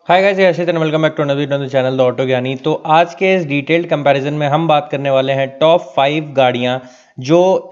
Hi guys, Harshit and welcome back to another channel the auto Gyani. तो आज के इस डिटेल्ड कंपैरिजन में हम बात करने वाले हैं टॉप 5 गाड़ियां जो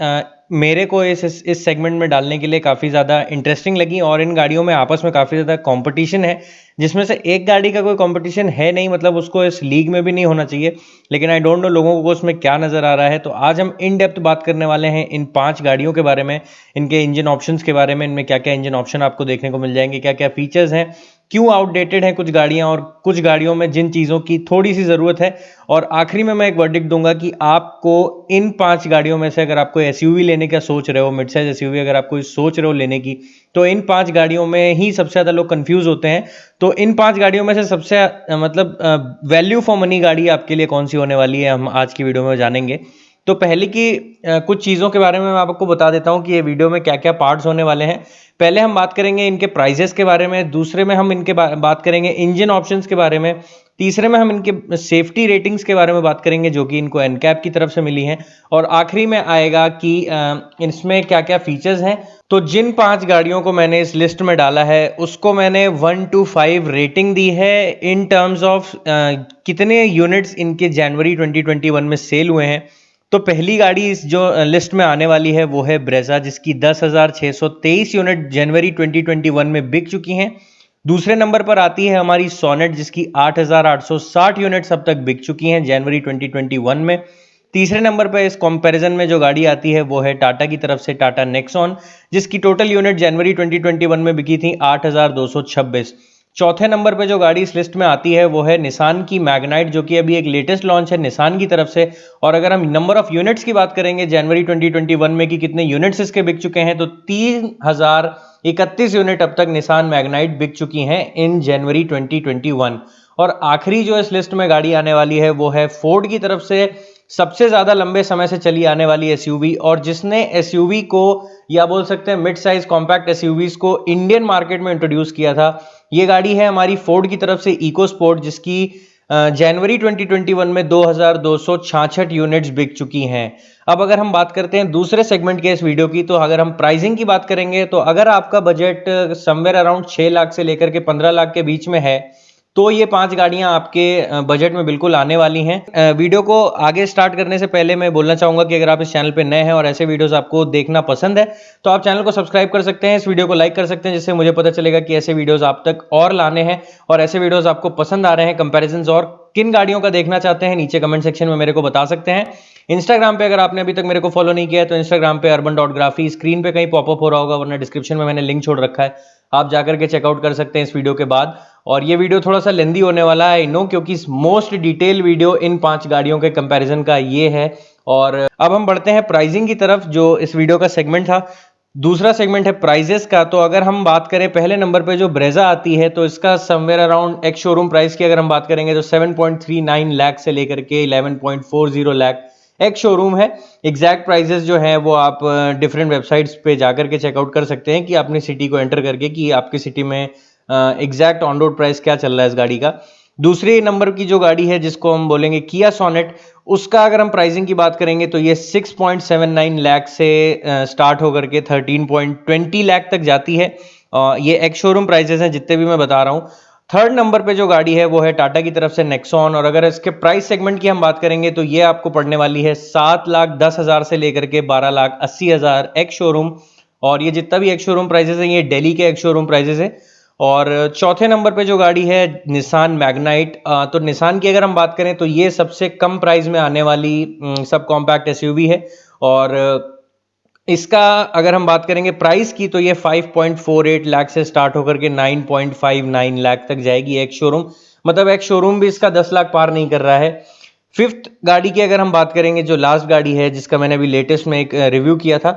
मेरे को इस सेगमेंट में डालने के लिए काफ़ी ज़्यादा इंटरेस्टिंग लगी। और इन गाड़ियों में आपस में काफ़ी ज़्यादा कंपटीशन है, जिसमें से एक गाड़ी का कोई कंपटीशन है नहीं, मतलब उसको इस लीग में भी नहीं होना चाहिए। लेकिन आई डोंट नो लोगों को उसमें क्या नज़र आ रहा है। तो आज हम इन डेप्थ बात करने वाले हैं इन 5 गाड़ियों के बारे में, इनके इंजन ऑप्शंस के बारे में, इनमें क्या क्या इंजन ऑप्शन आपको देखने को मिल जाएंगे, क्या क्या फीचर्स हैं, क्यों आउटडेटेड है कुछ गाड़ियां और कुछ गाड़ियों में जिन चीज़ों की थोड़ी सी ज़रूरत है। और आखिरी में मैं एक वर्डिक्ट दूंगा कि आपको इन 5 गाड़ियों में से अगर आपको एसयूवी लेने का सोच रहे हो, मिड साइज एसयूवी अगर आप कोई सोच रहे हो लेने की, तो इन 5 गाड़ियों में ही सबसे ज़्यादा लोग कंफ्यूज होते हैं। तो इन 5 गाड़ियों में से सबसे मतलब वैल्यू फॉर मनी गाड़ी आपके लिए कौन सी होने वाली है, हम आज की वीडियो में जानेंगे। तो पहले की कुछ चीज़ों के बारे में मैं आपको बता देता हूं कि ये वीडियो में क्या क्या पार्ट्स होने वाले हैं। पहले हम बात करेंगे इनके प्राइजेस के बारे में, दूसरे में हम इनके बात करेंगे इंजन ऑप्शंस के बारे में, तीसरे में हम इनके सेफ्टी रेटिंग्स के बारे में बात करेंगे जो कि इनको एनकैप की तरफ से मिली हैं, और आखिरी में आएगा कि इसमें क्या क्या फीचर्स हैं। तो जिन 5 गाड़ियों को मैंने इस लिस्ट में डाला है उसको मैंने 1 to 5 रेटिंग दी है इन टर्म्स ऑफ कितने यूनिट्स इनके जनवरी 2021 में सेल हुए हैं। तो पहली गाड़ी इस जो लिस्ट में आने वाली है वो है ब्रेजा, जिसकी 10,623 यूनिट जनवरी 2021 में बिक चुकी हैं। दूसरे नंबर पर आती है हमारी सोनेट, जिसकी 8,860 यूनिट्स अब तक बिक चुकी हैं जनवरी 2021 में। तीसरे नंबर पर इस कंपैरिजन में जो गाड़ी आती है वो है टाटा की तरफ से टाटा नेक्सॉन, जिसकी टोटल यूनिट जनवरी 2021 में बिकी थी 8,226। चौथे नंबर पे जो गाड़ी इस लिस्ट में आती है वो है निसान की मैग्नाइट, जो कि अभी एक लेटेस्ट लॉन्च है निसान की तरफ से। और अगर हम नंबर ऑफ यूनिट्स की बात करेंगे जनवरी 2021 में कि कितने यूनिट्स इसके बिक चुके हैं, तो 3,031 यूनिट अब तक निसान मैग्नाइट बिक चुकी हैं इन जनवरी 2021। और आखिरी जो इस लिस्ट में गाड़ी आने वाली है वो है फोर्ड की तरफ से सबसे ज्यादा लंबे समय से चली आने वाली एसयूवी, और जिसने एसयूवी को या बोल सकते हैं मिड साइज कॉम्पैक्ट एसयूवीज को इंडियन मार्केट में इंट्रोड्यूस किया था। ये गाड़ी है हमारी फोर्ड की तरफ से इको स्पोर्ट, जिसकी जनवरी 2021 में 2,266 यूनिट्स बिक चुकी हैं। अब अगर हम बात करते हैं दूसरे सेगमेंट के इस वीडियो की, तो अगर हम प्राइसिंग की बात करेंगे, तो अगर आपका बजट समवेयर अराउंड 6 लाख से लेकर के 15 लाख के बीच में है, तो ये 5 गाड़ियां आपके बजट में बिल्कुल आने वाली हैं। वीडियो को आगे स्टार्ट करने से पहले मैं बोलना चाहूंगा कि अगर आप इस चैनल पे नए हैं और ऐसे वीडियोस आपको देखना पसंद है, तो आप चैनल को सब्सक्राइब कर सकते हैं, इस वीडियो को लाइक कर सकते हैं, जिससे मुझे पता चलेगा कि ऐसे वीडियोस आप तक और लाने हैं और ऐसे वीडियोस आपको पसंद आ रहे हैं। कंपेरिजन और किन गाड़ियों का देखना चाहते हैं नीचे कमेंट सेक्शन में मेरे को बता सकते हैं। इंस्टाग्राम पे अगर आपने अभी तक मेरे को फॉलो नहीं किया है तो इंस्टाग्राम पे urban.graphy स्क्रीन पे कहीं पॉपअप हो रहा होगा, वरना डिस्क्रिप्शन में मैंने लिंक छोड़ रखा है, आप जाकर के चेकआउट कर सकते हैं इस वीडियो के बाद। और ये वीडियो थोड़ा सा लेंदी होने वाला है, आई नो, क्योंकि मोस्ट डिटेल वीडियो इन 5 गाड़ियों के कंपैरिजन का ये है। और अब हम बढ़ते हैं प्राइसिंग की तरफ, जो इस वीडियो का सेगमेंट था। दूसरा सेगमेंट है प्राइजेस का। तो अगर हम बात करें पहले नंबर पे जो ब्रेजा आती है, तो इसका somewhere around ex showroom price की अगर हम बात करेंगे तो 7.39 लाख से लेकर के 11.40 लाख एक्स शोरूम है। एग्जैक्ट प्राइजेस जो है वो आप डिफरेंट वेबसाइट्स पे जाकर के चेकआउट कर सकते हैं कि अपनी सिटी को एंटर करके कि आपकी सिटी में एग्जैक्ट ऑन रोड प्राइस क्या चल रहा है इस गाड़ी का। दूसरे नंबर की जो गाड़ी है जिसको हम बोलेंगे किया सोनेट, उसका अगर हम प्राइसिंग की बात करेंगे तो ये 6.79 लाख से स्टार्ट होकर के 13.20 लाख तक जाती है। ये एक्स शोरूम प्राइसेस हैं जितने भी मैं बता रहा हूँ। थर्ड नंबर पे जो गाड़ी है वो है टाटा की तरफ से नेक्सॉन, और अगर इसके प्राइस सेगमेंट की हम बात करेंगे तो ये आपको पड़ने वाली है 7,10,000 से लेकर के 12,80,000 एक्स शोरूम। और ये जितना भी एक्स शोरूम प्राइसेस है ये दिल्ली के एक्स शोरूम प्राइसेस है। और चौथे नंबर पे जो गाड़ी है निसान मैग्नाइट, तो निसान की अगर हम बात करें तो ये सबसे कम प्राइस में आने वाली सब कॉम्पैक्ट एसयूवी है। और इसका अगर हम बात करेंगे प्राइस की तो ये 5.48 लाख से स्टार्ट होकर के 9.59 लाख तक जाएगी एक्स शोरूम, मतलब एक्स शोरूम भी इसका 10 लाख पार नहीं कर रहा है। फिफ्थ गाड़ी की अगर हम बात करेंगे, जो लास्ट गाड़ी है जिसका मैंने अभी लेटेस्ट में एक रिव्यू किया था,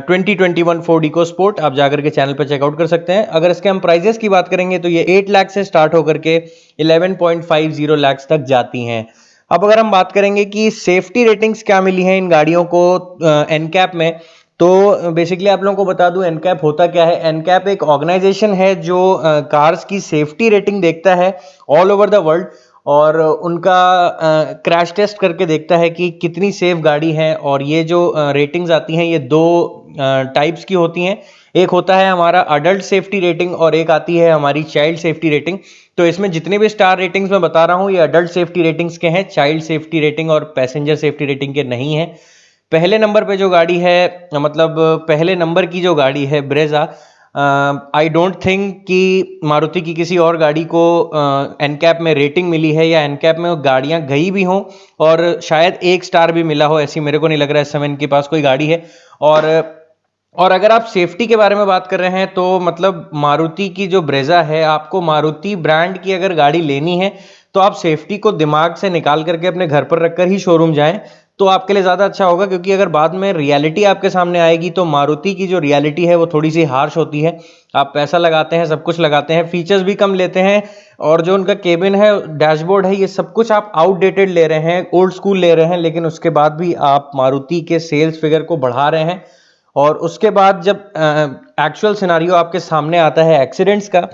2021 फोर्ड इको स्पोर्ट, आप जाकर के चैनल पर चेकआउट कर सकते हैं। अगर इसके हम प्राइजेस की बात करेंगे तो ये 8 लाख से स्टार्ट होकर के 11.50 लाख तक जाती हैं। अब अगर हम बात करेंगे कि सेफ्टी रेटिंग्स क्या मिली हैं इन गाड़ियों को एनकैप में, तो बेसिकली आप लोगों को बता दूं एनकैप होता क्या है। एनकैप एक ऑर्गेनाइजेशन है जो कार्स की सेफ्टी रेटिंग देखता है ऑल ओवर द वर्ल्ड, और उनका क्रैश टेस्ट करके देखता है कि कितनी सेफ गाड़ी है। और ये जो रेटिंग्स आती हैं ये दो टाइप्स की होती हैं। एक होता है हमारा अडल्ट सेफ्टी रेटिंग और एक आती है हमारी चाइल्ड सेफ्टी रेटिंग। तो इसमें जितने भी स्टार रेटिंग्स मैं बता रहा हूँ ये अडल्ट सेफ्टी रेटिंग्स के हैं, चाइल्ड सेफ्टी रेटिंग और पैसेंजर सेफ्टी रेटिंग के नहीं है। पहले नंबर पे जो गाड़ी है, मतलब पहले नंबर की जो गाड़ी है ब्रेजा, आई डोंट थिंक कि मारुति की किसी और गाड़ी को एनकैप में रेटिंग मिली है या एनकैप में वो गाड़ियां गई भी हों और शायद 1 स्टार भी मिला हो, ऐसी मेरे को नहीं लग रहा है इस समय इनके पास कोई गाड़ी है। और और अगर आप सेफ्टी के बारे में बात कर रहे हैं तो मतलब मारुति की जो ब्रेजा है, आपको मारुति ब्रांड की अगर गाड़ी लेनी है तो आप सेफ्टी को दिमाग से निकाल करके अपने घर पर रखकर ही शोरूम जाएं तो आपके लिए ज़्यादा अच्छा होगा, क्योंकि अगर बाद में रियलिटी आपके सामने आएगी तो मारुति की जो रियलिटी है वो थोड़ी सी हार्श होती है। आप पैसा लगाते हैं, सब कुछ लगाते हैं, फीचर्स भी कम लेते हैं और जो उनका केबिन है, डैशबोर्ड है, ये सब कुछ आप आउटडेटेड ले रहे हैं, ओल्ड स्कूल ले रहे हैं, लेकिन उसके बाद भी आप मारुति के सेल्स फिगर को बढ़ा रहे हैं। और उसके बाद जब एक्चुअल सिनारियो आपके सामने आता है एक्सीडेंट्स का,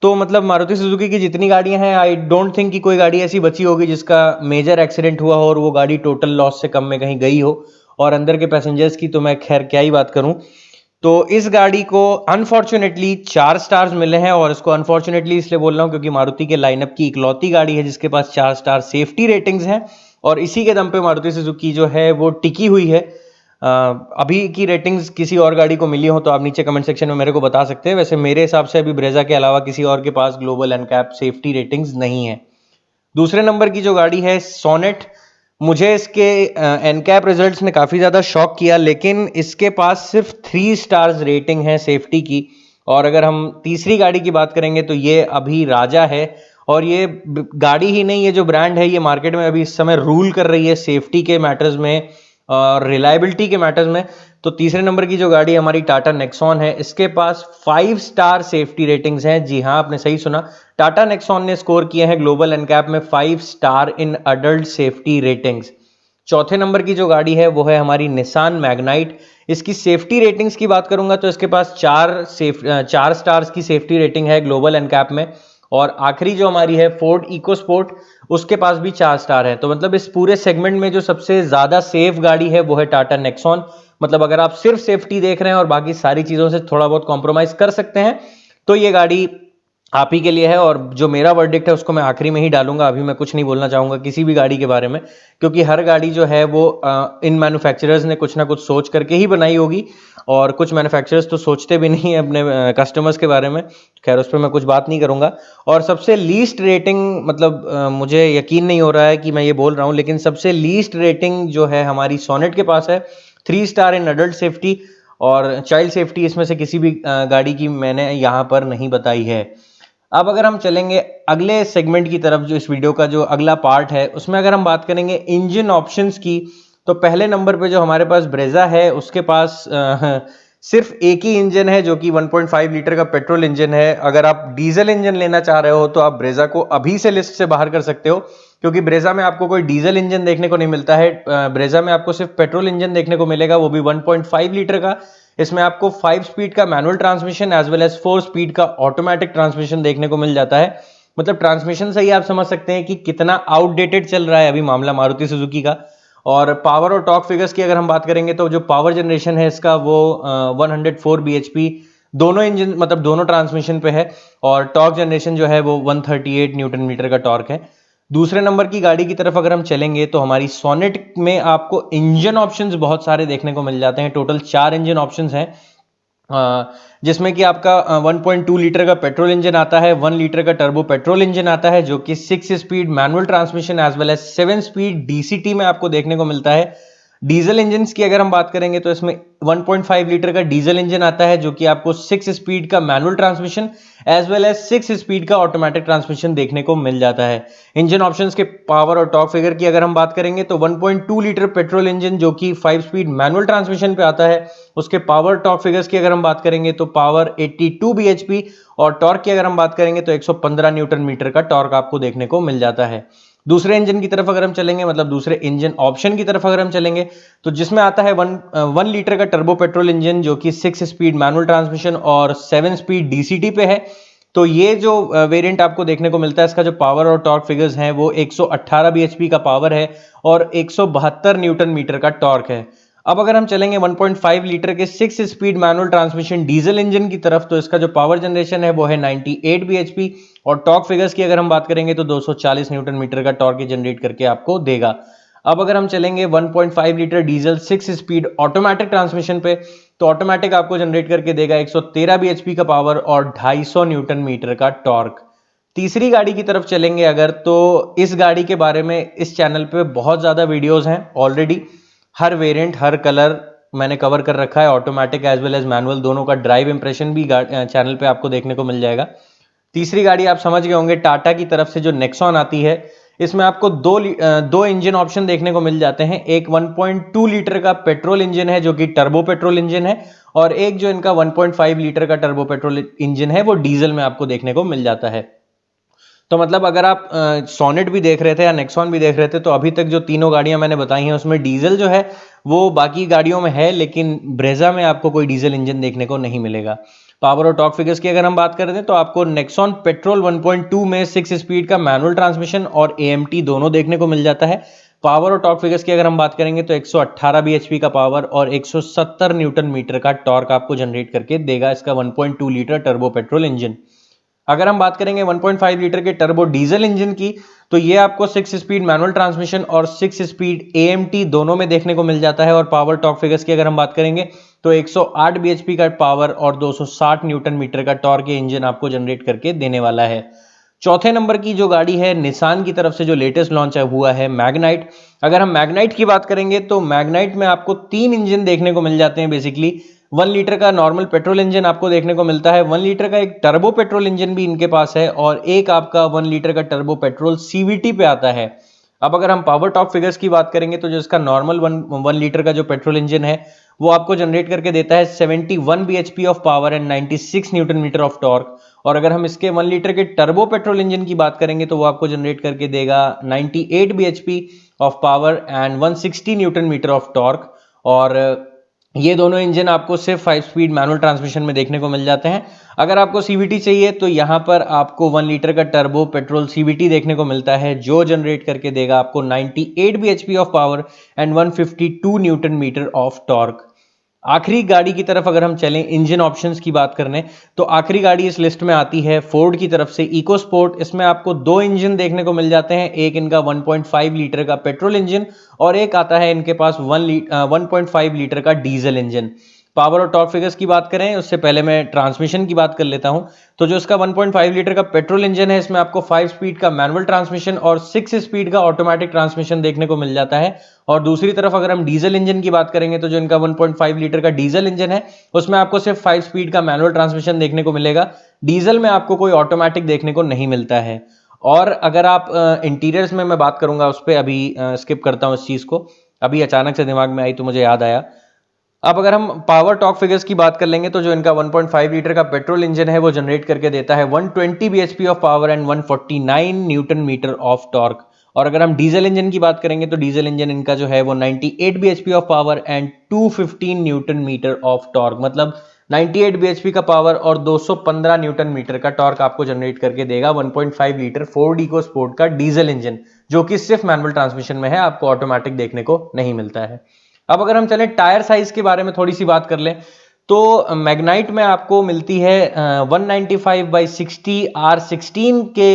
तो मतलब मारुति सुजुकी की जितनी गाड़ियां हैं, आई डोंट थिंक कि कोई गाड़ी ऐसी बची होगी जिसका मेजर एक्सीडेंट हुआ हो और वो गाड़ी टोटल लॉस से कम में कहीं गई हो। और अंदर के पैसेंजर्स की तो मैं खैर क्या ही बात करूं। तो इस गाड़ी को अनफॉर्चुनेटली 4 स्टार्स मिले हैं, और इसको अनफॉर्चुनेटली इसलिए बोल रहा हूं क्योंकि मारुति के लाइनअप की इकलौती गाड़ी है जिसके पास 4 स्टार सेफ्टी रेटिंग्स हैं, और इसी के दम पे मारुति सुजुकी जो है वो टिकी हुई है। अभी की रेटिंग्स किसी और गाड़ी को मिली हो तो आप नीचे कमेंट सेक्शन में मेरे को बता सकते हैं। वैसे मेरे हिसाब से अभी ब्रेजा के अलावा किसी और के पास ग्लोबल एनकैप सेफ्टी रेटिंग्स नहीं है। दूसरे नंबर की जो गाड़ी है सोनेट, मुझे इसके एनकैप रिजल्ट्स ने काफ़ी ज़्यादा शॉक किया, लेकिन इसके पास सिर्फ 3 स्टार्स रेटिंग है सेफ्टी की। और अगर हम तीसरी गाड़ी की बात करेंगे तो ये अभी राजा है, और ये गाड़ी ही नहीं, ये जो ब्रांड है ये मार्केट में अभी इस समय रूल कर रही है सेफ्टी के मैटर्स में और रिलायबिलिटी के मैटर्स में। तो तीसरे नंबर की जो गाड़ी हमारी टाटा नेक्सॉन है, इसके पास 5 स्टार सेफ्टी रेटिंग्स हैं। जी हाँ, आपने सही सुना, टाटा नेक्सॉन ने स्कोर किए हैं ग्लोबल एनकैप में 5 star in adult safety ratings. चौथे नंबर की जो गाड़ी है वो है हमारी निसान मैग्नाइट। इसकी सेफ्टी रेटिंग्स की बात करूंगा तो इसके पास 4 स्टार्स की सेफ्टी रेटिंग है ग्लोबल एनकैप में। और आखिरी जो हमारी है फोर्ड इको स्पोर्ट, उसके पास भी 4 स्टार है। तो मतलब इस पूरे सेगमेंट में जो सबसे ज्यादा सेफ गाड़ी है वो है टाटा नेक्सॉन। मतलब अगर आप सिर्फ सेफ्टी देख रहे हैं और बाकी सारी चीजों से थोड़ा बहुत कॉम्प्रोमाइज कर सकते हैं तो ये गाड़ी आप ही के लिए है। और जो मेरा वर्डिक्ट है उसको मैं आखिरी में ही डालूंगा, अभी मैं कुछ नहीं बोलना चाहूंगा किसी भी गाड़ी के बारे में, क्योंकि हर गाड़ी जो है वो इन मैन्युफैक्चरर्स ने कुछ ना कुछ सोच करके ही बनाई होगी, और कुछ मैन्युफैक्चरर्स तो सोचते भी नहीं है अपने कस्टमर्स के बारे में। खैर उस पर मैं कुछ बात नहीं करूंगा। और सबसे लीस्ट रेटिंग, मतलब मुझे यकीन नहीं हो रहा है कि मैं ये बोल रहा हूँ, लेकिन सबसे लीस्ट रेटिंग जो है हमारी सोनेट के पास है 3 स्टार इन अडल्ट सेफ्टी, और चाइल्ड सेफ्टी इसमें से किसी भी गाड़ी की मैंने यहाँ पर नहीं बताई है। अब अगर हम चलेंगे अगले सेगमेंट की तरफ, जो इस वीडियो का जो अगला पार्ट है उसमें अगर हम बात करेंगे इंजन ऑप्शंस की, तो पहले नंबर पे जो हमारे पास ब्रेजा है उसके पास सिर्फ एक ही इंजन है जो कि 1.5 लीटर का पेट्रोल इंजन है। अगर आप डीजल इंजन लेना चाह रहे हो तो आप ब्रेजा को अभी से लिस्ट से बाहर कर सकते हो, क्योंकि ब्रेजा में आपको कोई डीजल इंजन देखने को नहीं मिलता है। ब्रेजा में आपको सिर्फ पेट्रोल इंजन देखने को मिलेगा, वो भी 1.5 लीटर का। इसमें आपको 5 स्पीड का manual transmission as well as 4 speed का ऑटोमेटिक ट्रांसमिशन देखने को मिल जाता है। मतलब ट्रांसमिशन से ही आप समझ सकते हैं कि कितना आउटडेटेड चल रहा है अभी मामला मारुति सुजुकी का। और पावर और टॉर्क फिगर्स की अगर हम बात करेंगे तो जो पावर जनरेशन है इसका वो 104 bhp दोनों इंजन, मतलब दोनों ट्रांसमिशन पे है, और टॉर्क जनरेशन जो है वो 138 न्यूटन मीटर का टॉर्क है। दूसरे नंबर की गाड़ी की तरफ अगर हम चलेंगे तो हमारी सोनेट में आपको इंजन ऑप्शंस बहुत सारे देखने को मिल जाते हैं। टोटल 4 इंजन ऑप्शंस हैं, जिसमें कि आपका 1.2 लीटर का पेट्रोल इंजन आता है, 1 लीटर का टर्बो पेट्रोल इंजन आता है जो कि 6 speed manual transmission as well as 7 speed DCT में आपको देखने को मिलता है। डीजल इंजन की अगर हम बात करेंगे तो इसमें 1.5 लीटर का डीजल इंजन आता है जो कि आपको 6 स्पीड का manual transmission as well as 6 speed का ऑटोमेटिक ट्रांसमिशन देखने को मिल जाता है। इंजन ऑप्शंस के पावर और टॉर्क फिगर की अगर हम बात करेंगे तो 1.2 लीटर पेट्रोल इंजन जो कि 5 स्पीड मैनुअल ट्रांसमिशन पे आता है, उसके पावर टॉर्क फिगर्स की अगर हम बात करेंगे तो पावर 82 bhp, और टॉर्क की अगर हम बात करेंगे तो 115 न्यूटन मीटर का टॉर्क आपको देखने को मिल जाता है। दूसरे इंजन की तरफ अगर हम चलेंगे, मतलब दूसरे इंजन ऑप्शन की तरफ अगर हम चलेंगे तो जिसमें आता है 1 लीटर का टर्बो पेट्रोल इंजन जो कि 6 स्पीड मैनुअल ट्रांसमिशन और 7 स्पीड डीसीटी पे है। तो ये जो वेरिएंट आपको देखने को मिलता है, इसका जो पावर और टॉर्क फिगर्स हैं वो 118 bhp का पावर है और 172 न्यूटन मीटर का टॉर्क है। अब अगर हम चलेंगे 1.5 लीटर के 6 speed manual transmission diesel engine की तरफ, तो इसका जो पावर जनरेशन है वो है 98 bhp, और टॉर्क फिगर्स की अगर हम बात करेंगे तो 240 न्यूटन मीटर का टॉर्क जनरेट करके आपको देगा। अब अगर हम चलेंगे 1.5 litre diesel 6 speed automatic transmission पे, तो ऑटोमेटिक आपको जनरेट करके देगा 113 bhp का पावर और 250 न्यूटन मीटर का टॉर्क। तीसरी गाड़ी की तरफ चलेंगे अगर, तो इस गाड़ी के बारे में इस चैनल पे बहुत ज़्यादा वीडियोस हैं ऑलरेडी, हर वेरिएंट हर कलर मैंने कवर कर रखा है, automatic as well as manual दोनों का ड्राइव इंप्रेशन भी चैनल पे आपको देखने को मिल जाएगा। तीसरी गाड़ी आप समझ गए होंगे, टाटा की तरफ से जो नेक्सॉन आती है, इसमें आपको दो इंजन ऑप्शन देखने को मिल जाते हैं। एक 1.2 लीटर का पेट्रोल इंजन है जो कि टर्बो पेट्रोल इंजन है, और एक जो इनका 1.5 लीटर का टर्बो पेट्रोल इंजन है वो डीजल में आपको देखने को मिल जाता है। तो मतलब अगर आप सोनेट भी देख रहे थे या नेक्सॉन भी देख रहे थे, तो अभी तक जो तीनों गाड़ियां मैंने बताई हैं उसमें डीजल जो है वो बाकी गाड़ियों में है, लेकिन ब्रेजा में आपको कोई डीजल इंजन देखने को नहीं मिलेगा। पावर और टॉर्क फिगर्स की अगर हम बात करें तो आपको नेक्सॉन पेट्रोल 1.2 में 6 स्पीड का मैनुअल ट्रांसमिशन और एएमटी दोनों देखने को मिल जाता है। पावर और टॉर्क फिगर्स की अगर हम बात करेंगे तो 118 bhp का पावर और 170 न्यूटन मीटर का टॉर्क आपको जनरेट करके देगा इसका 1.2 लीटर टर्बो पेट्रोल इंजन। अगर हम बात करेंगे 1.5 लीटर के टर्बो डीजल इंजन की, तो ये आपको 6 स्पीड मैनुअल ट्रांसमिशन और 6 स्पीड एएमटी दोनों में देखने को मिल जाता है। और पावर टॉर्क फिगर्स की अगर हम बात करेंगे तो 108 bhp का पावर और 260 न्यूटन मीटर का टॉर्क ये इंजन आपको जनरेट करके देने वाला है। चौथे नंबर की जो गाड़ी है निसान की तरफ से जो लेटेस्ट लॉन्च हुआ है मैग्नाइट। अगर हम मैग्नाइट की बात करेंगे तो मैग्नाइट में आपको 3 इंजन देखने को मिल जाते हैं बेसिकली। 1 लीटर का नॉर्मल पेट्रोल इंजन आपको देखने को मिलता है, 1 लीटर का एक टर्बो पेट्रोल इंजन भी इनके पास है, और एक आपका 1 लीटर का टर्बो पेट्रोल सीवीटी पे आता है। अब अगर हम पावर टॉप फिगर्स की बात करेंगे तो जो इसका नॉर्मल 1 लीटर का जो पेट्रोल इंजन है वो आपको जनरेट करके देता है 71 bhp of power and 96 newton metre of torque. और अगर हम इसके 1 लीटर के टर्बो पेट्रोल इंजन की बात करेंगे तो वो आपको जनरेट करके देगा 98 bhp of power and 160 newton metre of torque. और ये दोनों इंजन आपको सिर्फ 5 स्पीड मैनुअल ट्रांसमिशन में देखने को मिल जाते हैं। अगर आपको सीवीटी चाहिए तो यहाँ पर आपको 1 लीटर का टर्बो पेट्रोल सीवीटी देखने को मिलता है जो जनरेट करके देगा आपको 98 bhp of power and 152 newton metre of torque. आखिरी गाड़ी की तरफ अगर हम चलें इंजन ऑप्शंस की बात करने, तो आखिरी गाड़ी इस लिस्ट में आती है फोर्ड की तरफ से इको स्पोर्ट। इसमें आपको 2 इंजन देखने को मिल जाते हैं, एक इनका 1.5 लीटर का पेट्रोल इंजन और एक आता है इनके पास 1.5 लीटर का डीजल इंजन। पावर और टॉर्क फिगर्स की बात करें उससे पहले मैं ट्रांसमिशन की बात कर लेता हूं। तो जो इसका 1.5 लीटर का पेट्रोल इंजन है इसमें आपको 5 स्पीड का मैनुअल ट्रांसमिशन और 6 स्पीड का ऑटोमेटिक ट्रांसमिशन देखने को मिल जाता है। और दूसरी तरफ अगर हम डीजल इंजन की बात करेंगे तो जो इनका 1.5 लीटर का डीजल इंजन है उसमें आपको सिर्फ 5 स्पीड का मैनुअल ट्रांसमिशन देखने को मिलेगा। डीजल में आपको कोई ऑटोमेटिक देखने को नहीं मिलता है। और अगर आप इंटीरियर्स में मैं बात करूंगा उस पर, अभी स्किप करता हूं इस चीज को, अभी अचानक से दिमाग में आई तो मुझे याद आया। अब अगर हम पावर टॉर्क फिगर्स की बात कर लेंगे तो जो इनका 1.5 लीटर का पेट्रोल इंजन है वो जनरेट करके देता है 120 bhp of power and 149 newton metre of torque. और अगर हम डीजल इंजन की बात करेंगे तो डीजल इंजन इनका जो है वो 98 bhp of power and 215 newton metre of torque, मतलब 98 bhp का पावर और 215 न्यूटन मीटर का टॉर्क आपको जनरेट करके देगा 1.5 लीटर फोर्ड इको स्पोर्ट का डीजल इंजन, जो कि सिर्फ मैनुअल ट्रांसमिशन में है, आपको ऑटोमेटिक देखने को नहीं मिलता है। अब अगर हम चलें टायर साइज के बारे में थोड़ी सी बात कर लें तो मैग्नाइट में आपको मिलती है 195/60 R16 के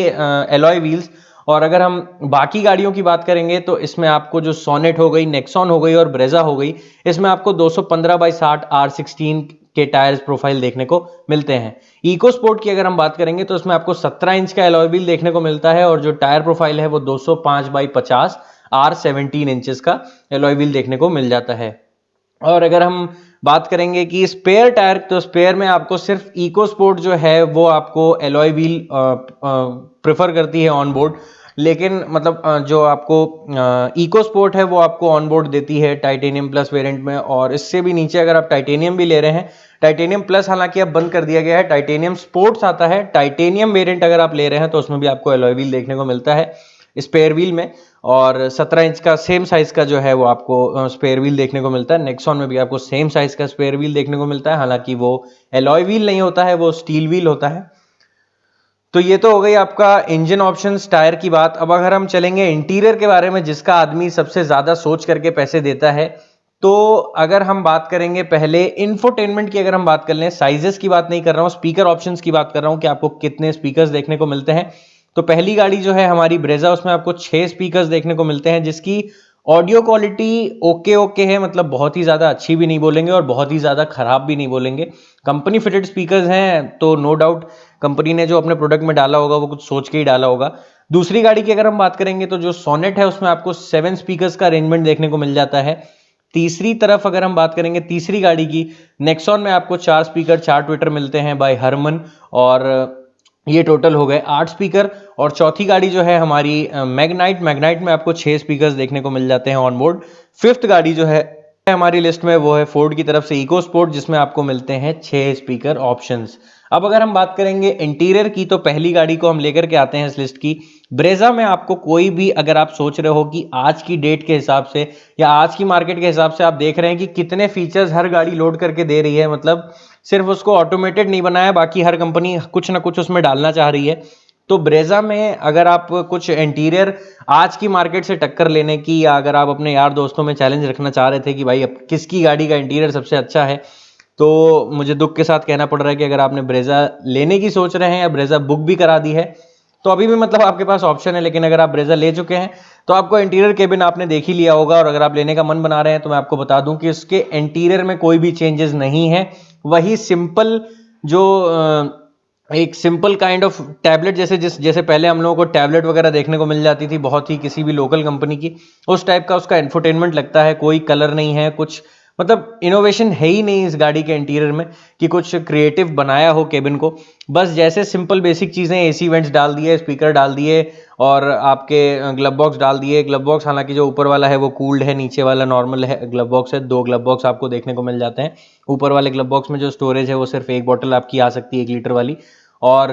एलॉय व्हील्स। और अगर हम बाकी गाड़ियों की बात करेंगे तो इसमें आपको जो सोनेट हो गई, नेक्सॉन हो गई और ब्रेजा हो गई, इसमें आपको 215/60 R16 के टायर्स प्रोफाइल देखने को मिलते हैं। इको स्पोर्ट की अगर हम बात करेंगे तो इसमें आपको 17 इंच का एलॉय व्हील देखने को मिलता है और जो टायर प्रोफाइल है वो 205/50 R17 इंचेस का एलॉय व्हील देखने को मिल जाता है। और अगर हम बात करेंगे कि स्पेयर टायर, तो स्पेयर में आपको सिर्फ इको स्पोर्ट जो है वो आपको एलॉय व्हील प्रेफर करती है ऑन बोर्ड, लेकिन मतलब जो आपको इको स्पोर्ट है वो आपको ऑन बोर्ड देती है टाइटेनियम प्लस वेरिएंट में। और इससे भी नीचे अगर आप टाइटेनियम भी ले रहे हैं, टाइटेनियम प्लस हालांकि अब बंद कर दिया गया है, टाइटेनियम स्पोर्ट्स आता है, टाइटेनियम वेरिएंट अगर आप ले रहे हैं तो उसमें भी आपको एलॉय व्हील देखने को मिलता है स्पेयर व्हील में। और 17 इंच का सेम साइज का जो है वो आपको स्पेयर व्हील देखने को मिलता है। नेक्सॉन में भी आपको सेम साइज का स्पेयर व्हील देखने को मिलता है, हालांकि वो एलॉय व्हील नहीं होता है, वो स्टील व्हील होता है। तो ये तो हो गई आपका इंजन ऑप्शंस, टायर की बात। अब अगर हम चलेंगे इंटीरियर के बारे में, जिसका आदमी सबसे ज्यादा सोच करके पैसे देता है, तो अगर हम बात करेंगे पहले इंफोटेनमेंट की, अगर हम बात कर लें, साइजेस की बात नहीं कर रहा हूं, स्पीकर ऑप्शंस की बात कर रहा हूं कि आपको कितने स्पीकर्स देखने को मिलते हैं। तो पहली गाड़ी जो है हमारी ब्रेजा, उसमें आपको 6 स्पीकर्स देखने को मिलते हैं, जिसकी ऑडियो क्वालिटी ओके ओके है, मतलब बहुत ही ज्यादा अच्छी भी नहीं बोलेंगे और बहुत ही ज्यादा खराब भी नहीं बोलेंगे। कंपनी फिटेड स्पीकर्स हैं, तो नो डाउट कंपनी ने जो अपने प्रोडक्ट में डाला होगा वो कुछ सोच के ही डाला होगा। दूसरी गाड़ी की अगर हम बात करेंगे तो जो सोनेट है उसमें आपको 7 स्पीकर्स का अरेंजमेंट देखने को मिल जाता है। तीसरी तरफ अगर हम बात करेंगे तीसरी गाड़ी की, नेक्सॉन में आपको 4 स्पीकर 4 ट्विटर मिलते हैं बाय हरमन, और ये टोटल हो गए 8 स्पीकर। और चौथी गाड़ी जो है हमारी मैग्नाइट, मैग्नाइट में आपको 6 स्पीकर्स देखने को मिल जाते हैं ऑन बोर्ड। फिफ्थ गाड़ी जो है हमारी लिस्ट में वो है फोर्ड की तरफ से इको स्पोर्ट, जिसमें आपको मिलते हैं 6 स्पीकर ऑप्शंस। अब अगर हम बात करेंगे इंटीरियर की, तो पहली गाड़ी को हम लेकर के आते हैं इस लिस्ट की, ब्रेजा में। आपको कोई भी, अगर आप सोच रहे हो कि आज की डेट के हिसाब से या आज की मार्केट के हिसाब से आप देख रहे हैं कि कितने फीचर्स हर गाड़ी लोड करके दे रही है, मतलब सिर्फ उसको ऑटोमेटेड नहीं बनाया, बाकी हर कंपनी कुछ ना कुछ उसमें डालना चाह रही है। तो ब्रेजा में अगर आप कुछ इंटीरियर आज की मार्केट से टक्कर लेने की, या अगर आप अपने यार दोस्तों में चैलेंज रखना चाह रहे थे कि भाई अब किसकी गाड़ी का इंटीरियर सबसे अच्छा है, तो मुझे दुख के साथ कहना पड़ रहा है कि अगर आपने ब्रेजा लेने की सोच रहे हैं या ब्रेजा बुक भी करा दी है, तो अभी भी मतलब आपके पास ऑप्शन है। लेकिन अगर आप ब्रेजा ले चुके हैं तो आपको इंटीरियर केबिन आपने देख ही लिया होगा, और अगर आप लेने का मन बना रहे हैं तो मैं आपको बता दूं कि उसके इंटीरियर में कोई भी चेंजेस नहीं है। वही सिंपल जो एक सिंपल काइंड ऑफ टैबलेट, जैसे पहले हम लोगों को टैबलेट वगैरह देखने को मिल जाती थी बहुत ही किसी भी लोकल कंपनी की, उस टाइप का उसका इंफोटेनमेंट लगता है। कोई कलर नहीं है, कुछ मतलब इनोवेशन है ही नहीं इस गाड़ी के इंटीरियर में कि कुछ क्रिएटिव बनाया हो केबिन को। बस जैसे सिंपल बेसिक चीजें, एसी वेंट्स डाल दिए, स्पीकर डाल दिए, और आपके ग्लब बॉक्स डाल दिए। ग्लब बॉक्स हालांकि जो ऊपर वाला है वो कूल्ड है, नीचे वाला नॉर्मल है ग्लब बॉक्स है। 2 ग्लब बॉक्स आपको देखने को मिल जाते हैं। ऊपर वाले ग्लब बॉक्स में जो स्टोरेज है वो सिर्फ 1 बॉटल आपकी आ सकती है 1 लीटर वाली। और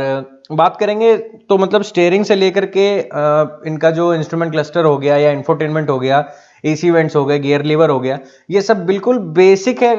बात करेंगे तो मतलब स्टेयरिंग से लेकर के इनका जो इंस्ट्रूमेंट क्लस्टर हो गया या इंफोटेनमेंट हो गया, एसी वेंट्स हो गए, गियर लीवर हो गया, ये सब बिल्कुल बेसिक है।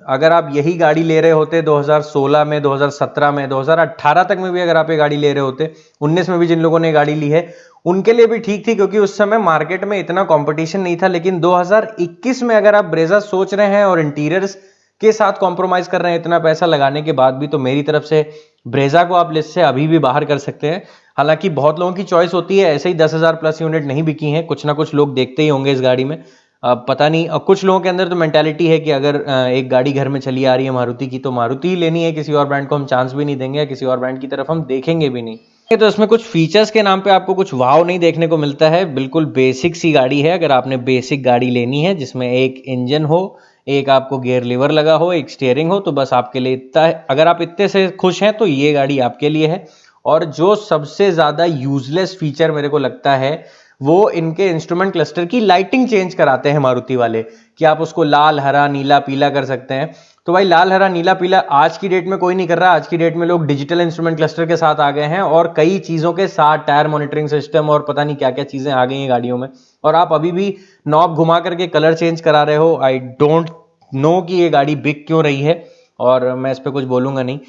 अगर आप यही गाड़ी ले रहे होते 2016 में, 2017 में, 2018 तक में भी अगर आप ये गाड़ी ले रहे होते, 19 में भी जिन लोगों ने गाड़ी ली है उनके लिए भी ठीक थी, क्योंकि उस समय मार्केट में इतना कंपटीशन नहीं था। लेकिन 2021 में अगर आप ब्रेजा सोच रहे हैं और इंटीरियर्स के साथ कॉम्प्रोमाइज कर रहे हैं इतना पैसा लगाने के बाद भी, तो मेरी तरफ से ब्रेजा को आप लिस्ट से अभी भी बाहर कर सकते हैं। हालांकि बहुत लोगों की चॉइस होती है, ऐसे ही 10,000 प्लस यूनिट नहीं बिकी हैं, कुछ ना कुछ लोग देखते ही होंगे इस गाड़ी में। अब पता नहीं, अब कुछ लोगों के अंदर तो मेंटालिटी है कि अगर एक गाड़ी घर में चली आ रही है मारुति की, तो मारुति ही लेनी है, किसी और ब्रांड को हम चांस भी नहीं देंगे या किसी और ब्रांड की तरफ हम देखेंगे भी नहीं। तो इसमें कुछ फीचर्स के नाम पे आपको कुछ वाव नहीं देखने को मिलता है, बिल्कुल बेसिक सी गाड़ी है। अगर आपने बेसिक गाड़ी लेनी है जिसमें एक इंजन हो, एक आपको गियर लीवर लगा हो, एक स्टीयरिंग हो, तो बस आपके लिए इतना है। अगर आप इतने से खुश हैं तो ये गाड़ी आपके लिए है। और जो सबसे ज्यादा यूजलेस फीचर मेरे को लगता है वो इनके इंस्ट्रूमेंट क्लस्टर की लाइटिंग चेंज कराते हैं मारुति वाले, कि आप उसको लाल, हरा, नीला, पीला कर सकते हैं। तो भाई लाल, हरा, नीला, पीला आज की डेट में कोई नहीं कर रहा। आज की डेट में लोग डिजिटल इंस्ट्रूमेंट क्लस्टर के साथ आ गए हैं, और कई चीजों के साथ टायर मॉनिटरिंग सिस्टम और पता नहीं क्या क्या चीजें आ गई हैं गाड़ियों में, और आप अभी भी नॉब घुमा करके कलर चेंज करा रहे हो। आई डोंट नो कि ये गाड़ी बिक क्यों रही है, और मैं इस पर कुछ बोलूंगा नहीं।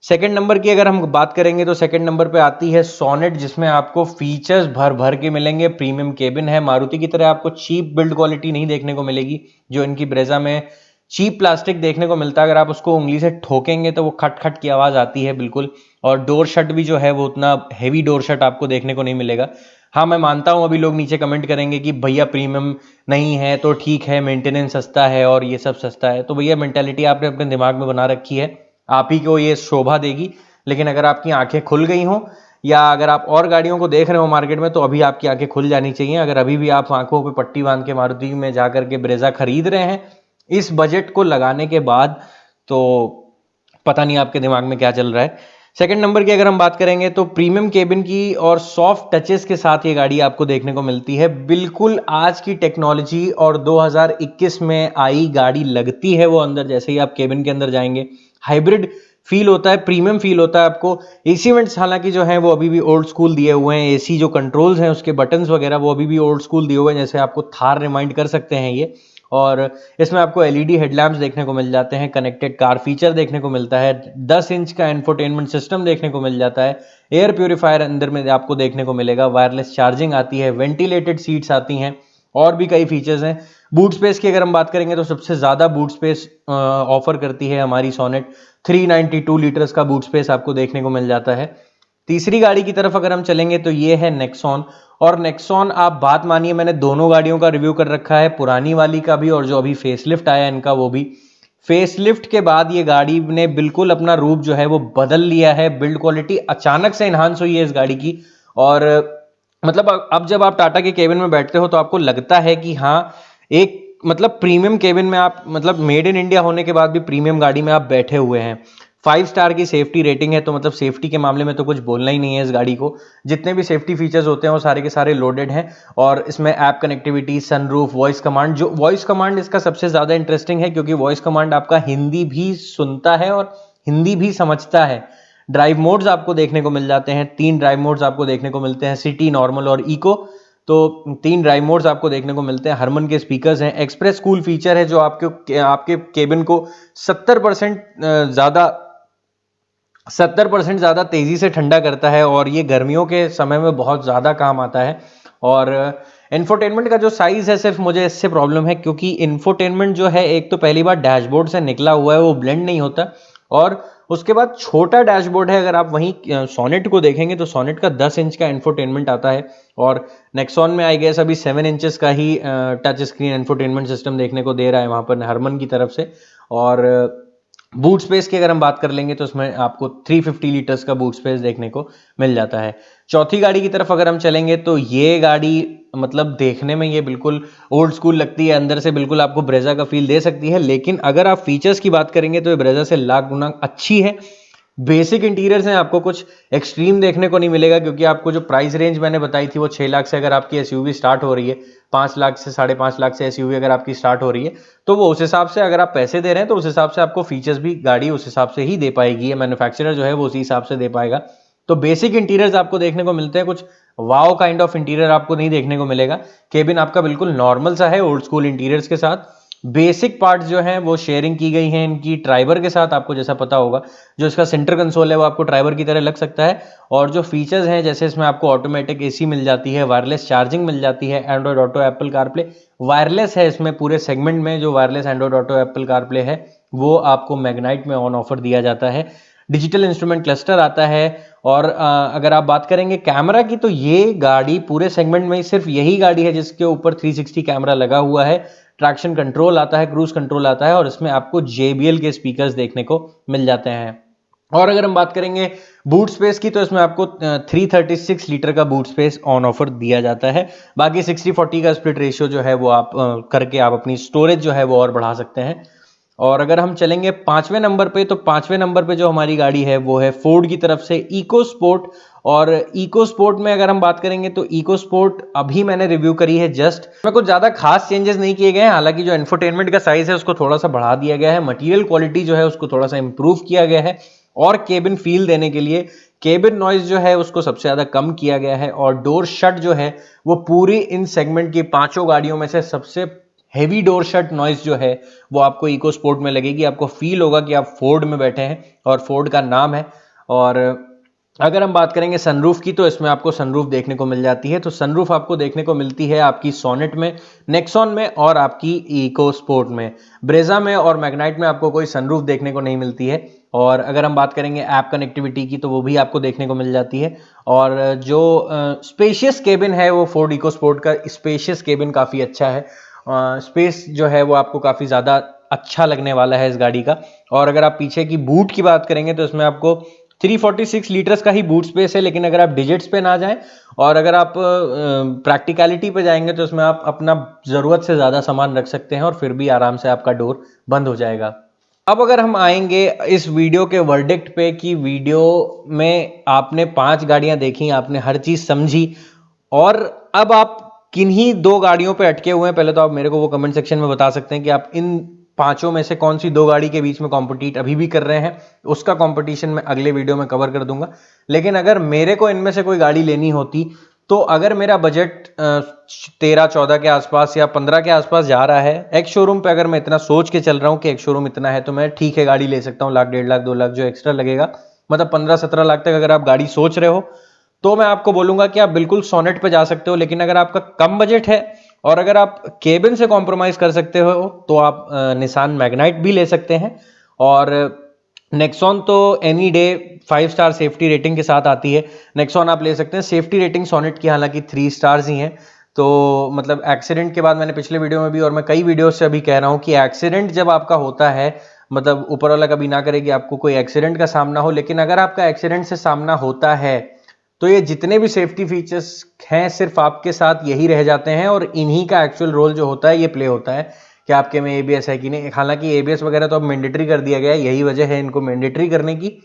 सेकंड नंबर की अगर हम बात करेंगे तो सेकंड नंबर पे आती है सोनेट, जिसमें आपको फीचर्स भर भर के मिलेंगे। प्रीमियम केबिन है, मारुति की तरह आपको चीप बिल्ड क्वालिटी नहीं देखने को मिलेगी जो इनकी ब्रेजा में चीप प्लास्टिक देखने को मिलता है। अगर आप उसको उंगली से ठोकेंगे तो वो खट खट की आवाज आती है बिल्कुल। और डोर शट भी जो है वो उतना हैवी डोर शट आपको देखने को नहीं मिलेगा। हाँ, मैं मानता हूं अभी लोग नीचे कमेंट करेंगे कि भैया प्रीमियम नहीं है तो ठीक है, मेंटेनेंस सस्ता है और ये सब सस्ता है। तो भैया मेंटेलिटी आपने अपने दिमाग में बना रखी है, आप ही को ये शोभा देगी। लेकिन अगर आपकी आंखें खुल गई हों, या अगर आप और गाड़ियों को देख रहे हो मार्केट में, तो अभी आपकी आंखें खुल जानी चाहिए। अगर अभी भी आप आंखों पे पट्टी बांध के मारुति में जाकर के ब्रेजा खरीद रहे हैं इस बजट को लगाने के बाद, तो पता नहीं आपके दिमाग में क्या चल रहा है। सेकंड नंबर की अगर हम बात करेंगे तो प्रीमियम केबिन की और सॉफ्ट टचेस के साथ ये गाड़ी आपको देखने को मिलती है। बिल्कुल आज की टेक्नोलॉजी और 2021 में आई गाड़ी लगती है वो अंदर, जैसे ही आप केबिन के अंदर जाएंगे हाइब्रिड फील होता है, प्रीमियम फील होता है आपको। एसी वेंट्स हालांकि जो है वो अभी भी ओल्ड स्कूल दिए हुए हैं, एसी जो कंट्रोल्स हैं उसके बटन्स वगैरह वो अभी भी ओल्ड स्कूल दिए हुए हैं, जैसे आपको थार रिमाइंड कर सकते हैं ये। और इसमें आपको एलईडी हेडलैम्प्स देखने को मिल जाते हैं, कनेक्टेड कार फीचर देखने को मिलता है, 10 इंच का इंफोटेनमेंट सिस्टम देखने को मिल जाता है, एयर प्यूरिफायर अंदर में आपको देखने को मिलेगा, वायरलेस चार्जिंग आती है, वेंटिलेटेड सीट्स आती हैं, और भी कई फीचर्स हैं। बूट स्पेस की अगर हम बात करेंगे तो सबसे ज़्यादा बूट स्पेस ऑफर करती है हमारी सोनेट। 392 लीटर्स का बूट स्पेस आपको देखने को मिल जाता है। तीसरी गाड़ी की तरफ अगर हम चलेंगे तो ये है नेक्सॉन। और नेक्सॉन आप बात मानिए, मैंने दोनों गाड़ियों का रिव्यू कर रखा है, पुरानी वाली का भी और जो अभी फेसलिफ्ट आया इनका वो भी। फेसलिफ्ट के बाद ये गाड़ी ने बिल्कुल अपना रूप जो है वो बदल लिया है। बिल्ड क्वालिटी अचानक से इन्हांस हुई है इस गाड़ी की। और मतलब अब जब आप टाटा के केबिन में बैठते हो तो आपको लगता है कि हाँ, एक मतलब प्रीमियम केबिन में आप, मतलब मेड इन इंडिया होने के बाद भी प्रीमियम गाड़ी में आप बैठे हुए हैं। 5 स्टार की सेफ्टी रेटिंग है, तो मतलब सेफ्टी के मामले में तो कुछ बोलना ही नहीं है इस गाड़ी को। जितने भी सेफ्टी फीचर्स होते हैं वो सारे के सारे लोडेड हैं। और इसमें app connectivity, sunroof, voice command, जो वॉइस कमांड इसका सबसे ज़्यादा इंटरेस्टिंग है क्योंकि वॉइस कमांड आपका हिंदी भी सुनता है और हिंदी भी समझता है। ड्राइव मोड्स आपको देखने को मिल जाते हैं, 3 ड्राइव मोड्स आपको देखने को मिलते हैं, सिटी, नॉर्मल और इको। तो 3 ड्राइव मोड्स आपको देखने को मिलते हैं। हरमन के स्पीकर्स हैं। एक्सप्रेस कूल फीचर है जो आपके केबिन को 70% ज़्यादा तेज़ी से ठंडा करता है और ये गर्मियों के समय में बहुत ज़्यादा काम आता है। और इंफोटेनमेंट का जो साइज़ है, सिर्फ मुझे इससे प्रॉब्लम है क्योंकि इंफोटेनमेंट जो है, एक तो पहली बार डैशबोर्ड से निकला हुआ है, वो ब्लेंड नहीं होता। और उसके बाद छोटा डैशबोर्ड है। अगर आप वहीं सोनेट को देखेंगे तो सोनेट का 10 इंच का इंफोटेनमेंट आता है और नेक्सॉन में आई गेस अभी 7 इंचेस का ही टच स्क्रीन इंफोटेनमेंट सिस्टम देखने को दे रहा है वहाँ पर हरमन की तरफ से। और बूट स्पेस की अगर हम बात कर लेंगे तो इसमें आपको 350 लीटर्स का बूट स्पेस देखने को मिल जाता है। चौथी गाड़ी की तरफ अगर हम चलेंगे तो ये गाड़ी मतलब देखने में ये बिल्कुल ओल्ड स्कूल लगती है, अंदर से बिल्कुल आपको ब्रेजा का फील दे सकती है। लेकिन अगर आप फीचर्स की बात करेंगे तो ये ब्रेजा से लाख गुना अच्छी है। बेसिक इंटीरियर्स हैं, आपको कुछ एक्सट्रीम देखने को नहीं मिलेगा क्योंकि आपको जो प्राइस रेंज मैंने बताई थी वो 6 लाख से अगर आपकी एसयूवी स्टार्ट हो रही है, 5 लाख से 5.5 लाख से एसयूवी अगर आपकी स्टार्ट हो रही है, तो वो उस हिसाब से अगर आप पैसे दे रहे हैं तो उस हिसाब से आपको फीचर्स भी गाड़ी उस हिसाब से ही दे पाएगी। ये मैन्युफैक्चरर जो है वो उसी हिसाब से दे पाएगा। तो बेसिक इंटीरियर्स आपको देखने को मिलते हैं, कुछ वाओ काइंड ऑफ इंटीरियर आपको नहीं देखने को मिलेगा। केबिन आपका बिल्कुल नॉर्मल सा है ओल्ड स्कूल इंटीरियर्स के साथ। बेसिक पार्ट्स जो हैं वो शेयरिंग की गई हैं इनकी ट्राइबर के साथ, आपको जैसा पता होगा। जो इसका सेंटर कंसोल है वो आपको ट्राइबर की तरह लग सकता है। और जो फीचर्स हैं, जैसे इसमें आपको ऑटोमेटिक एसी मिल जाती है, वायरलेस चार्जिंग मिल जाती है, Android auto, Apple CarPlay wireless है इसमें। पूरे सेगमेंट में जो wireless Android auto, Apple CarPlay है वो आपको मैग्नाइट में ऑन ऑफर दिया जाता है। डिजिटल इंस्ट्रूमेंट क्लस्टर आता है। और अगर आप बात करेंगे कैमरा की तो ये गाड़ी पूरे सेगमेंट में सिर्फ यही गाड़ी है जिसके ऊपर 360 कैमरा लगा हुआ है। ट्रैक्शन कंट्रोल आता है, क्रूज कंट्रोल आता है और इसमें आपको JBL के स्पीकर्स देखने को मिल जाते हैं। और अगर हम बात करेंगे बूट स्पेस की तो इसमें आपको 336 लीटर का बूट स्पेस ऑन ऑफर दिया जाता है। बाकी 60-40 का स्प्लिट रेशियो जो है वो आप करके आप अपनी स्टोरेज जो है वो और बढ़ा सकते हैं। और अगर हम चलेंगे 5वें नंबर पे तो 5वें नंबर पे जो हमारी गाड़ी है वो है फोर्ड की तरफ से इको स्पोर्ट। और इको स्पोर्ट में अगर हम बात करेंगे तो इको स्पोर्ट अभी मैंने रिव्यू करी है जस्ट, में कुछ ज़्यादा खास चेंजेस नहीं किए गए हैं। हालांकि जो इंफोटेनमेंट का साइज है उसको थोड़ा सा बढ़ा दिया गया है, मटेरियल क्वालिटी जो है उसको थोड़ा सा इंप्रूव किया गया है और केबिन फील देने के लिए केबिन नॉइज जो है उसको सबसे ज़्यादा कम किया गया है। और डोर शट जो है वो पूरी इन सेगमेंट की 5 गाड़ियों में से सबसे हेवी डोर शट नॉइज जो है वो आपको इको स्पोर्ट में लगेगी। आपको फील होगा कि आप फोर्ड में बैठे हैं और फोर्ड का नाम है। और अगर हम बात करेंगे सनरूफ की तो इसमें आपको सनरूफ देखने को मिल जाती है। तो सनरूफ आपको देखने को मिलती है आपकी सोनेट में, नेक्सॉन में और आपकी इको स्पोर्ट में। ब्रेजा में और मैग्नाइट में आपको कोई सनरूफ देखने को नहीं मिलती है। और अगर हम बात करेंगे ऐप कनेक्टिविटी की तो वो भी आपको देखने को मिल जाती है। और जो स्पेशियस केबिन है वो फोर्ड इको स्पोर्ट का स्पेशियस केबिन काफ़ी अच्छा है। स्पेस जो है वो आपको काफ़ी ज़्यादा अच्छा लगने वाला है इस गाड़ी का। और अगर आप पीछे की बूट की बात करेंगे तो इसमें आपको 346 लीटर्स का ही बूट स्पेस है। लेकिन अगर आप डिजिट्स पे ना जाएं और अगर आप प्रैक्टिकलिटी पे जाएंगे तो इसमें आप अपना ज़रूरत से ज़्यादा सामान रख सकते हैं और फिर भी आराम से आपका डोर बंद हो जाएगा। अब अगर हम आएंगे इस वीडियो के वर्डिक्ट पे कि वीडियो में आपने 5 गाड़ियां देखी, आपने हर चीज़ समझी और अब आप किन्हीं 2 गाड़ियों पे अटके हुए हैं। पहले तो आप मेरे को वो कमेंट सेक्शन में बता सकते हैं कि आप इन 5 में से कौन सी 2 गाड़ी के बीच में कॉम्पिटिट अभी भी कर रहे हैं। उसका कंपटीशन मैं अगले वीडियो में कवर कर दूंगा। लेकिन अगर मेरे को इनमें से कोई गाड़ी लेनी होती तो अगर मेरा बजट 13-14 के आसपास या 15 के आसपास जा रहा है, एक शोरूम पे अगर मैं इतना सोच के चल रहा हूँ कि एक शोरूम इतना है तो मैं ठीक है गाड़ी ले सकता हूँ, लाख, 1.5 लाख, 2 लाख जो एक्स्ट्रा लगेगा, मतलब 15-17 लाख तक अगर आप गाड़ी सोच रहे हो तो मैं आपको बोलूंगा कि आप बिल्कुल सोनेट पे जा सकते हो। लेकिन अगर आपका कम बजट है और अगर आप केबिन से कॉम्प्रोमाइज़ कर सकते हो तो आप निसान मैग्नाइट भी ले सकते हैं। और नेक्सॉन तो any day 5 star safety rating के साथ आती है, नेक्सॉन आप ले सकते हैं। सेफ्टी रेटिंग सोनेट की हालांकि 3 स्टार्स ही हैं। तो मतलब एक्सीडेंट के बाद मैंने पिछले वीडियो में भी और मैं कई वीडियो से अभी कह रहा हूँ कि एक्सीडेंट जब आपका होता है, मतलब ऊपर वाला कभी ना करे कि आपको कोई एक्सीडेंट का सामना हो, लेकिन अगर आपका एक्सीडेंट से सामना होता है तो ये जितने भी सेफ्टी फीचर्स हैं सिर्फ आपके साथ यही रह जाते हैं और इन्हीं का एक्चुअल रोल जो होता है ये प्ले होता है कि आपके में एबीएस है कि नहीं। हालांकि एबीएस वगैरह तो अब मैंडेटरी कर दिया गया है, यही वजह है इनको मैंडेटरी करने की।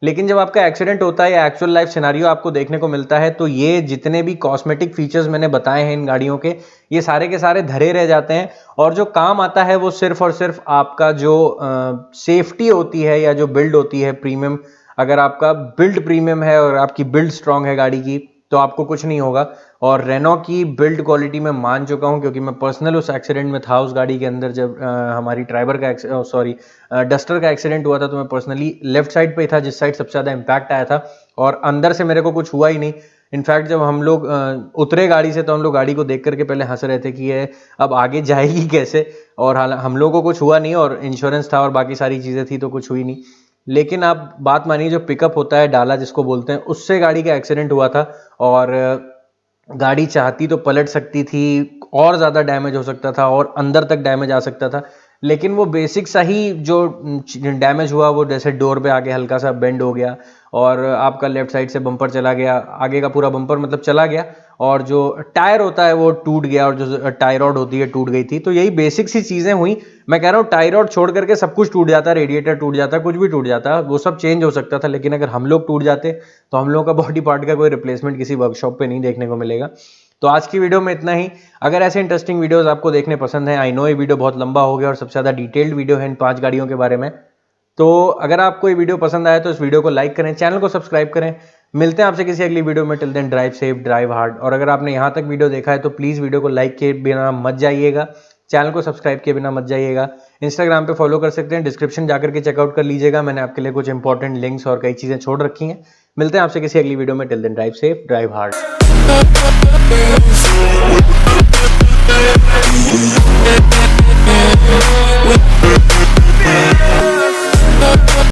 लेकिन जब आपका एक्सीडेंट होता है या एक्चुअल लाइफ सिनारियो आपको देखने को मिलता है तो ये जितने भी कॉस्मेटिक फीचर्स मैंने बताए हैं इन गाड़ियों के, ये सारे के सारे धरे रह जाते हैं। और जो काम आता है वो सिर्फ और सिर्फ आपका जो सेफ्टी होती है या जो बिल्ड होती है प्रीमियम, अगर आपका बिल्ड प्रीमियम है और आपकी बिल्ड स्ट्रांग है गाड़ी की तो आपको कुछ नहीं होगा। और रेनो की बिल्ड क्वालिटी में मान चुका हूं क्योंकि मैं पर्सनल उस एक्सीडेंट में था उस गाड़ी के अंदर जब हमारी डस्टर का एक्सीडेंट हुआ था। तो मैं पर्सनली लेफ्ट साइड पे ही था जिस साइड सबसे ज़्यादा इम्पैक्ट आया था और अंदर से मेरे को कुछ हुआ ही नहीं। इनफैक्ट जब हम लोग उतरे गाड़ी से तो हम लोग गाड़ी को देख करके पहले हंस रहे थे कि ये अब आगे जाएगी कैसे, और हम लोग को कुछ हुआ नहीं और इंश्योरेंस था और बाकी सारी चीज़ें थी तो कुछ हुई नहीं। लेकिन आप बात मानिए जो पिकअप होता है डाला जिसको बोलते हैं, उससे गाड़ी का एक्सीडेंट हुआ था और गाड़ी चाहती तो पलट सकती थी, और ज़्यादा डैमेज हो सकता था और अंदर तक डैमेज आ सकता था। लेकिन वो बेसिक सा ही जो डैमेज हुआ वो जैसे डोर पे आके हल्का सा बेंड हो गया और आपका लेफ्ट साइड से बम्पर चला गया, आगे का पूरा बम्पर मतलब चला गया और जो टायर होता है वो टूट गया और जो टायर रॉड होती है टूट गई थी। तो यही बेसिक सी चीज़ें हुई। मैं कह रहा हूँ टायर रॉड छोड़ करके सब कुछ टूट जाता, रेडिएटर टूट जाता, कुछ भी टूट जाता, वो सब चेंज हो सकता था। लेकिन अगर हम लोग टूट जाते तो हम लोगों का बॉडी पार्ट का कोई रिप्लेसमेंट किसी वर्कशॉप पे नहीं देखने को मिलेगा। तो आज की वीडियो में इतना ही। अगर ऐसे इंटरेस्टिंग वीडियोस आपको देखने पसंद है, आई नो ये वीडियो बहुत लंबा हो गया और सबसे ज़्यादा डिटेल्ड वीडियो है इन 5 गाड़ियों के बारे में, तो अगर आपको ये वीडियो पसंद आया तो इस वीडियो को लाइक करें, चैनल को सब्सक्राइब करें। मिलते हैं आपसे किसी अगली वीडियो में। Till then drive safe, drive hard. और अगर आपने यहाँ तक वीडियो देखा है तो प्लीज़ वीडियो को लाइक किए बिना मत जाइएगा, चैनल को सब्सक्राइब किए बिना मत जाइएगा। इंस्टाग्राम पे फॉलो कर सकते हैं, डिस्क्रिप्शन जाकर के चेकआउट कर लीजिएगा, मैंने आपके लिए कुछ इंपॉर्टेंट लिंक्स और कई चीज़ें छोड़ रखी हैं। मिलते हैं आपसे किसी अगली वीडियो में। Till then drive safe, drive hard.